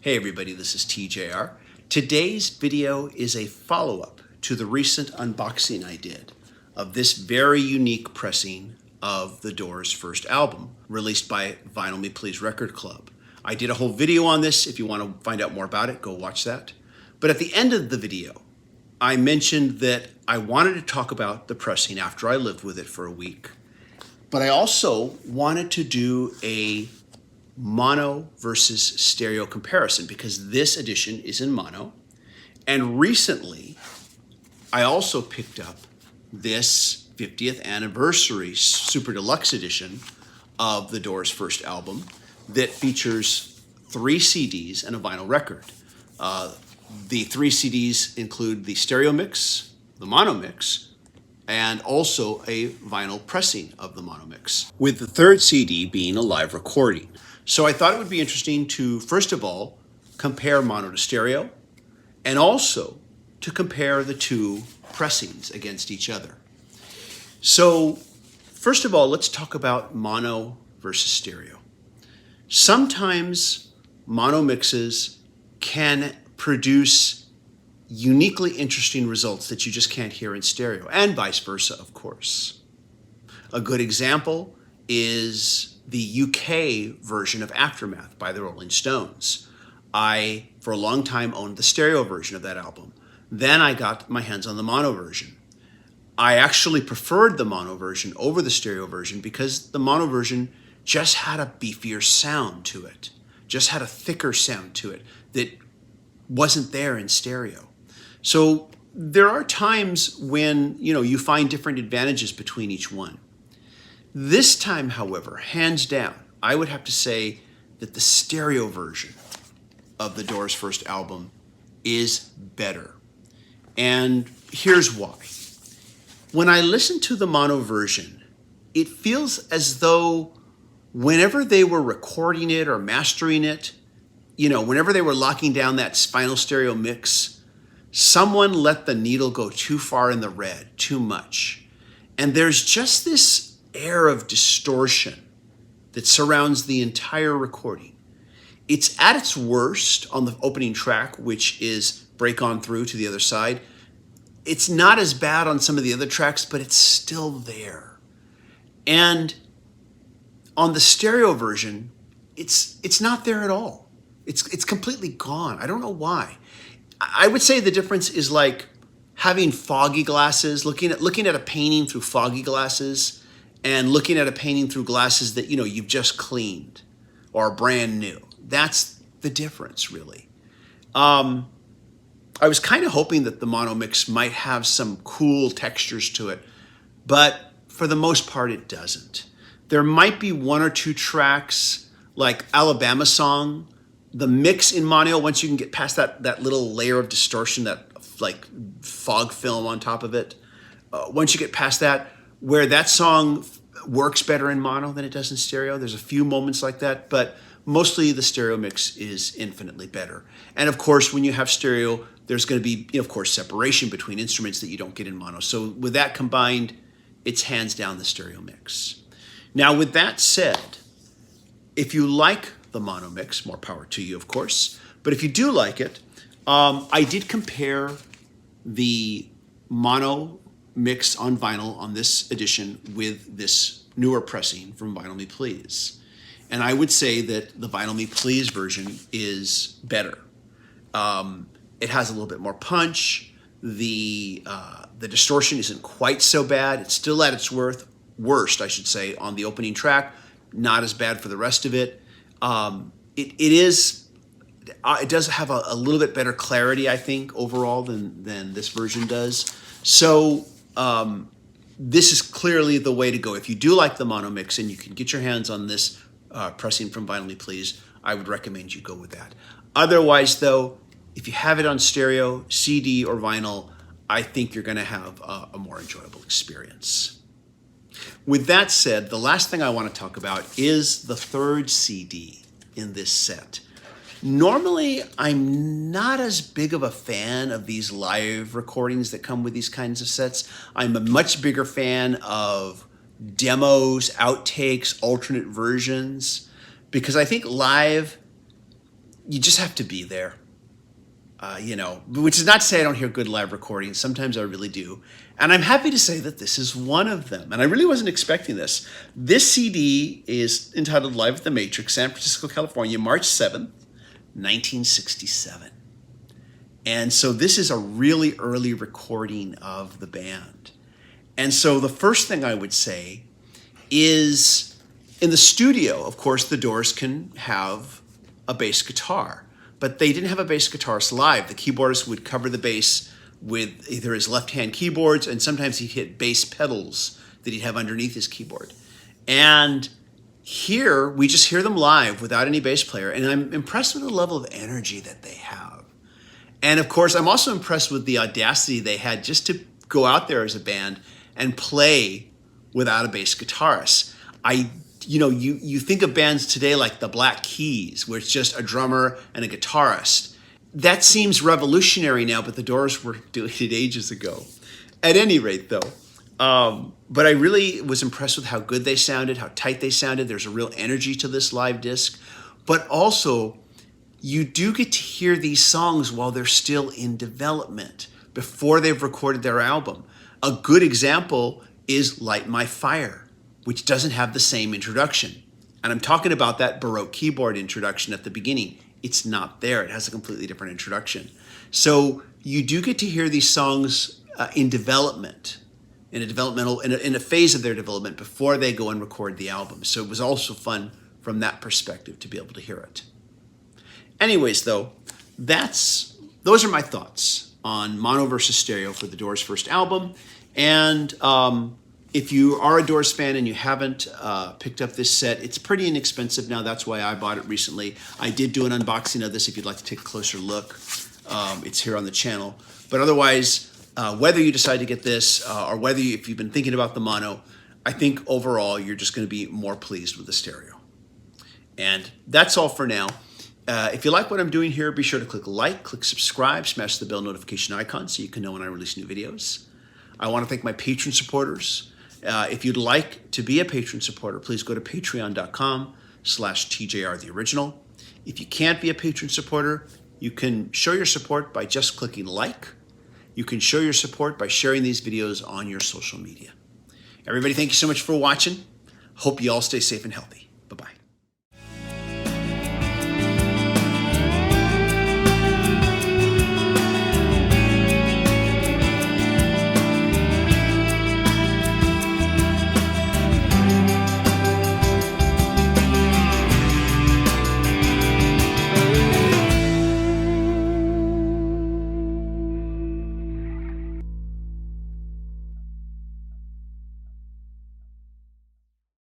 Hey everybody, this is TJR. Today's video is a follow-up to the recent unboxing I did of this very unique pressing of the Doors' first album, released by Vinyl Me Please Record Club. I did a whole video on this. If you want to find out more about it, go watch that. But at the end of the video, I mentioned that I wanted to talk about the pressing after I lived with it for a week. But I also wanted to do a mono versus stereo comparison because this edition is in mono. And recently, I also picked up this 50th anniversary Super Deluxe edition of the Doors' first album that features 3 CDs and a vinyl record. The 3 CDs include the stereo mix, the mono mix, and also a vinyl pressing of the mono mix, with the 3rd CD being a live recording. So I thought it would be interesting to, first of all, compare mono to stereo, and also to compare the 2 pressings against each other. So first of all, let's talk about mono versus stereo. Sometimes mono mixes can produce uniquely interesting results that you just can't hear in stereo, and vice versa, of course. A good example is the UK version of Aftermath by the Rolling Stones. I, for a long time, owned the stereo version of that album. Then I got my hands on the mono version. I actually preferred the mono version over the stereo version because the mono version just had a beefier sound to it, just had a thicker sound to it that wasn't there in stereo. So there are times when, you find different advantages between each one. This time, however, hands down, I would have to say that the stereo version of the Doors' first album is better. And here's why. When I listen to the mono version, it feels as though whenever they were recording it or mastering it, whenever they were locking down that final stereo mix, someone let the needle go too far in the red, too much. And there's just this air of distortion that surrounds the entire recording. It's at its worst on the opening track, which is Break On Through to the Other Side. It's not as bad on some of the other tracks, but it's still there. And on the stereo version, it's not there at all. It's completely gone. I don't know why. I would say the difference is like having foggy glasses, looking at a painting through foggy glasses, and looking at a painting through glasses that, you've just cleaned or are brand new. That's the difference, really. I was kind of hoping that the mono mix might have some cool textures to it, but for the most part, it doesn't. There might be 1 or 2 tracks, like Alabama Song. The mix in mono, once you can get past that little layer of distortion, that like fog film on top of it, once you get past that, where that song works better in mono than it does in stereo. There's a few moments like that, but mostly the stereo mix is infinitely better. And of course, when you have stereo, there's going to be, of course, separation between instruments that you don't get in mono. So with that combined, it's hands down the stereo mix. Now, with that said, if you like the mono mix, more power to you, of course. But if you do like it, I did compare the mono mix on vinyl on this edition with this newer pressing from Vinyl Me Please. And I would say that the Vinyl Me Please version is better. It has a little bit more punch. The distortion isn't quite so bad. It's still at its worst, I should say, on the opening track. Not as bad for the rest of it. It does have a little bit better clarity, I think, overall than this version does. So this is clearly the way to go. If you do like the mono mix and you can get your hands on this pressing from Vinyl Me Please, I would recommend you go with that. Otherwise, though, if you have it on stereo, CD, or vinyl, I think you're going to have a more enjoyable experience. With that said, the last thing I want to talk about is the 3rd CD in this set. Normally, I'm not as big of a fan of these live recordings that come with these kinds of sets. I'm a much bigger fan of demos, outtakes, alternate versions, because I think live you just have to be there. Which is not to say I don't hear good live recordings. Sometimes I really do. And I'm happy to say that this is one of them. And I really wasn't expecting this. This CD is entitled Live at the Matrix, San Francisco, California, March 7th, 1967. And so this is a really early recording of the band. And so the first thing I would say is in the studio, of course, the Doors can have a bass guitar. But they didn't have a bass guitarist live. The keyboardist would cover the bass with either his left-hand keyboards, and sometimes he'd hit bass pedals that he'd have underneath his keyboard. And here, we just hear them live without any bass player, and I'm impressed with the level of energy that they have. And of course, I'm also impressed with the audacity they had just to go out there as a band and play without a bass guitarist. You think of bands today like the Black Keys, where it's just a drummer and a guitarist. That seems revolutionary now, but the Doors were doing it ages ago. At any rate, though, but I really was impressed with how good they sounded, how tight they sounded. There's a real energy to this live disc. But also, you do get to hear these songs while they're still in development, before they've recorded their album. A good example is Light My Fire, which doesn't have the same introduction. And I'm talking about that Baroque keyboard introduction at the beginning. It's not there. It has a completely different introduction. So you do get to hear these songs in development, in a phase of their development before they go and record the album. So it was also fun from that perspective to be able to hear it. Anyways, though, those are my thoughts on mono versus stereo for the Doors' first album. And if you are a Doors fan and you haven't picked up this set, it's pretty inexpensive now. That's why I bought it recently. I did do an unboxing of this if you'd like to take a closer look. It's here on the channel. But otherwise, whether you decide to get this or if you've been thinking about the mono, I think overall you're just going to be more pleased with the stereo. And that's all for now. If you like what I'm doing here, be sure to click like, click subscribe, smash the bell notification icon so you can know when I release new videos. I want to thank my patron supporters. If you'd like to be a patron supporter, please go to patreon.com/TJRTheOriginal. If you can't be a patron supporter, you can show your support by just clicking like. You can show your support by sharing these videos on your social media. Everybody, thank you so much for watching. Hope you all stay safe and healthy.